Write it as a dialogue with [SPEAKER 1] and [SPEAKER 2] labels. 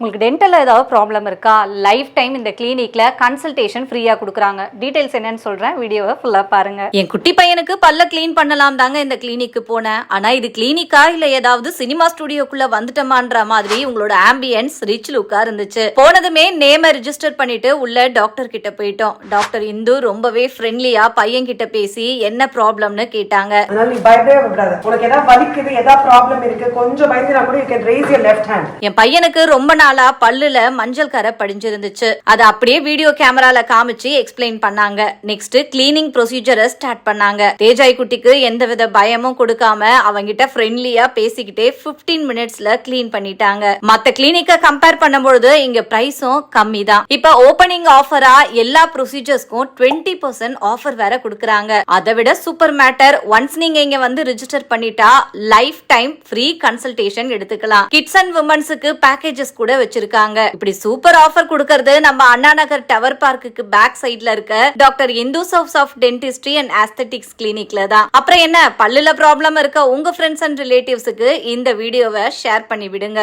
[SPEAKER 1] உங்களுக்கு டென்டல்ல ஏதாவது ப்ராப்ளம் இருக்கா? லைஃப் டைம் இந்த கிளினிக்ல கன்சல்டேஷன் ஃப்ரீயா கொடுக்குறாங்க. டீடைல்ஸ் என்னன்னு சொல்றேன், வீடியோவை ஃபுல்லா பாருங்க. என் குட்டி பையனுக்கு பல்ல க்ளீன் பண்ணலாம் தாங்க இந்த கிளினிக்கு போனேன். ஆனா இது கிளினிக்கா இல்ல ஏதாவது சினிமா ஸ்டுடியோக்குள்ள வந்துட்டோமான்ற மாதிரி உங்களோட ஆம்பியன்ஸ் ரிச் லுக்கா இருந்துச்சு. போனதுமே நேம ரிஜிஸ்டர் பண்ணிட்டு உள்ள டாக்டர் கிட்ட போயிட்டோம். டாக்டர் இந்து ரொம்பவே ஃப்ரெண்ட்லியா பையன் கிட்ட பேசி என்ன ப்ராப்ளம்னு கேட்டாங்க.
[SPEAKER 2] அதனால நீ பயப்படவே கூடாது. உனக்கு ஏதாவது வலிக்குது, ஏதாவது ப்ராப்ளம் இருக்கு, கொஞ்சம் பயந்துனா கூட you can raise your left hand.
[SPEAKER 1] என் பையனுக்கு ரொம்ப நாளா பல்லுல மஞ்சள் கரை படிஞ்சிருந்துச்சு. அதை அப்படியே வீடியோ கேமரால காமிச்சு எக்ஸ்பிளைன் பண்ணாங்க. நெக்ஸ்ட் கிளீனிங் ப்ரொசீஜரை ஸ்டார்ட் பண்ணாங்க. தேஜாய் குட்டிக்கு எந்தவித பயமும் கொடுக்காம அவங்கிட்ட ஃப்ரெண்ட்லியா பேசிக்கிட்டே 15 மினிட்ஸ்ல கிளீன் பண்ணிட்டாங்க. மத்த கிளினிக்க கம்பேர் பண்ணும்போது இங்க பிரைஸும் கம்மி தான். இப்ப ஓபனிங் ஆஃபரா எல்லா ப்ரொசீஜர்ஸ்க்கும் 20% ஆஃபர் வேற கொடுக்கறாங்க. அதை விட சூப்பர் மேட்டர், ஒன்ஸ் நீங்க இங்க வந்து ரிஜிஸ்டர் பண்ணிட்டா லைஃப் டைம் ஃப்ரீ கன்சல்டேஷன் எடுத்துக்கலாம். கிட்ஸ் அண்ட் விமன்ஸுக்கு பேக்கேஜஸ் கூட வச்சிருக்காங்க. இப்படி சூப்பர் ஆஃபர் கொடுக்கிறது நம்ம அண்ணா நகர் டவர் பார்க்குக்கு பேக் சைடுல இருக்க doctor Indu's house of dentistry and aesthetics கிளினிக்ல தான். அப்புறம் என்ன, பல்லுல ப்ராப்ளம் இருக்க உங்க ஃப்ரெண்ட்ஸ் அண்ட் ரிலேட்டிவ்ஸுக்கு இந்த வீடியோவை ஷேர் பண்ணி விடுங்க.